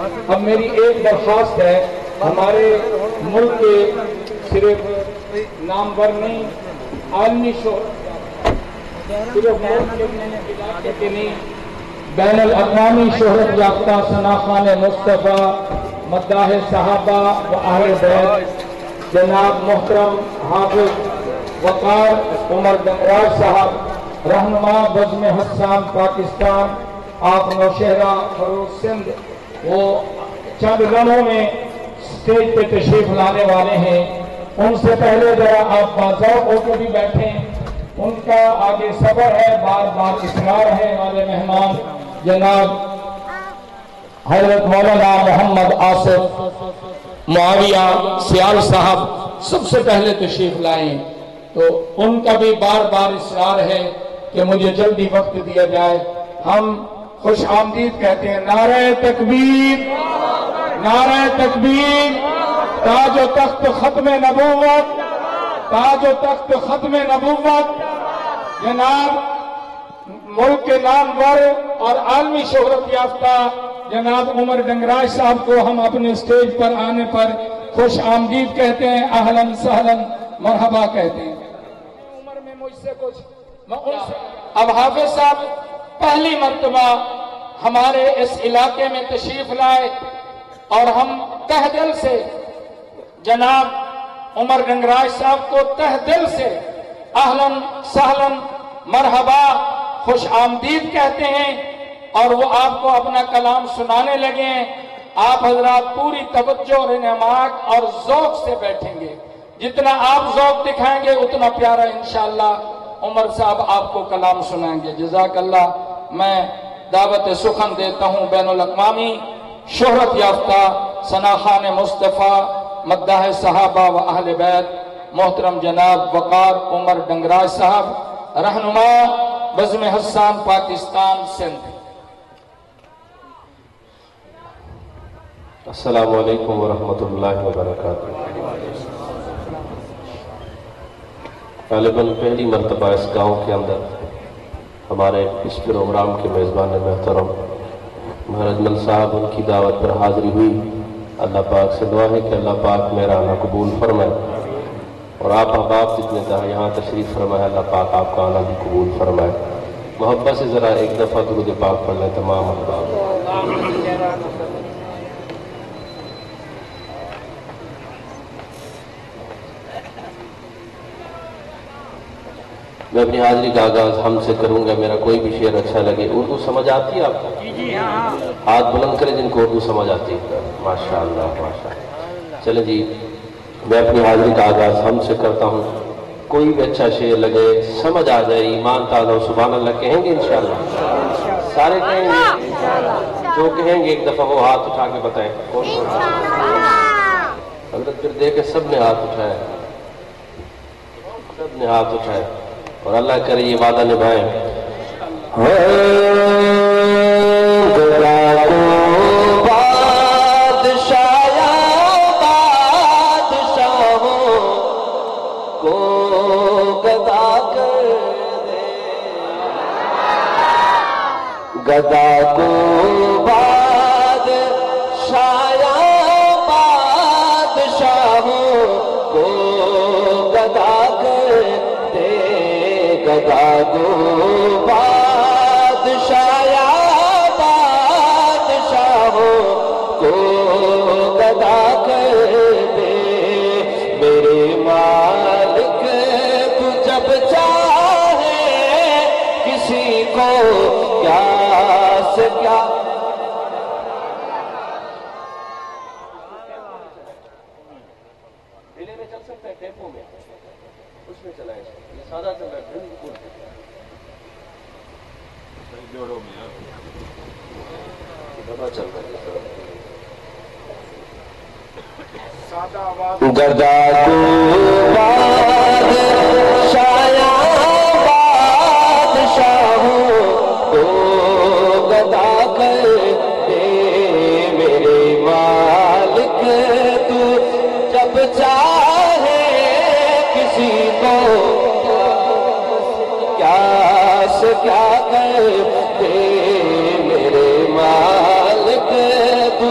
اب میری ایک درخواست ہے، ہمارے ملک کے صرف نامور نہیں، عالمی شہرت، صرف ملک کے علاقے کے نہیں، بین الاقوامی شہرت یافتہ ثناخوان مصطفیٰ مداح صحابہ و اہل بیت جناب محترم حافظ وقار عمر ڈنگراج صاحب، رہنما بزم حسان پاکستان، آپ نوشہرہ فروز سندھ، وہ چند لمحوں میں اسٹیج پہ تشریف لانے والے ہیں۔ ان سے پہلے ذرا آپ باذوق ہو کے بھی بیٹھیں، ان کا آگے سفر ہے، بار بار اصرار ہے۔ ہمارے مہمان جناب حضرت مولانا محمد آصف معاویہ سیال صاحب سب سے پہلے تشریف لائیں، تو ان کا بھی بار بار اصرار ہے کہ مجھے جلدی وقت دیا جائے۔ ہم خوش آمدید کہتے ہیں، نعرہ تکبیر، نعرہ تکبیر، تاج و تخت ختم نبوت، تاج و تخت ختم نبوت جناب ملک کے نامور اور عالمی شہرت یافتہ جناب عمر ڈنگراج صاحب کو ہم اپنے اسٹیج پر آنے پر خوش آمدید کہتے ہیں، اہلاً سہلاً مرحبا کہتے ہیں۔ عمر میں مجھ سے کچھ اب حافظ صاحب پہلی مرتبہ ہمارے اس علاقے میں تشریف لائے اور ہم تہ دل سے جناب عمر ڈنگراج صاحب کو تہ دل سے اہلاً سہلاً مرحبا خوش آمدید کہتے ہیں، اور وہ آپ کو اپنا کلام سنانے لگے ہیں۔ آپ حضرات پوری توجہ اور انعماق اور ذوق سے بیٹھیں گے، جتنا آپ ذوق دکھائیں گے اتنا پیارا انشاءاللہ عمر صاحب آپ کو کلام سنائیں گے۔ جزاک اللہ۔ میں دعوت سخن دیتا ہوں بین الاقوامی شہرت یافتہ ثناخوان مصطفیٰ مداح صحابہ و اہل بیت محترم جناب وقار عمر ڈنگراج صاحب، رہنما بزم حسان پاکستان سندھ۔ السلام علیکم ورحمۃ اللہ وبرکاتہ۔ غالباً پہلی مرتبہ اس گاؤں کے اندر ہمارے اس پروگرام کے میزبان محترم مہاراج مل صاحب، ان کی دعوت پر حاضری ہوئی۔ اللہ پاک سے دعا ہے کہ اللہ پاک میرا آنا قبول فرمائے، اور آپ احباب جتنے یہاں تشریف فرمائے اللہ پاک آپ کا آنا بھی قبول فرمائے۔ محبت سے ذرا ایک دفعہ درود پاک پڑھ لیں تمام احباب۔ میں اپنی حاضری کا آغاز ہم سے کروں گا۔ میرا کوئی بھی شعر اچھا لگے۔ اردو سمجھ آتی ہے آپ کو؟ ہاتھ بلند کریں جن کو اردو سمجھ آتی ہے۔ ماشاءاللہ ماشاءاللہ۔ چلیں جی، میں اپنی حاضری کا آغاز ہم سے کرتا ہوں۔ کوئی بھی اچھا شعر لگے، سمجھ آ جائے، ایمان تازہ ہو، سبحان اللہ کہیں گے انشاءاللہ؟ سارے کہیں گے؟ جو کہیں گے ایک دفعہ وہ ہاتھ اٹھا کے بتائیں۔ حضرت پھر دیکھے سب نے ہاتھ اٹھائے، سب نے ہاتھ اٹھائے، اور اللہ کرے یہ وعدہ نبھائیں۔ گدا کو بادشاہ بادشاہوں کو گدا کر دے، گدا کو بادشاہ بادشاہوں کو گدا کر دے۔ میرے مالک تو جب چاہے کسی کو کیا سے کیا ڈیلے میں چل سکتا ہے، ٹیمپو میں اس میں چلائیں، یہ سادہ چل رہا ہے، جوڑوں میں دبا چل رہا ہے۔ گدا کو بادشاہ بادشاہوں کو گدا کر دے، میرے مالک تو جب چاہے کسی کو کیا سے کیا کر دے، میرے مالک تو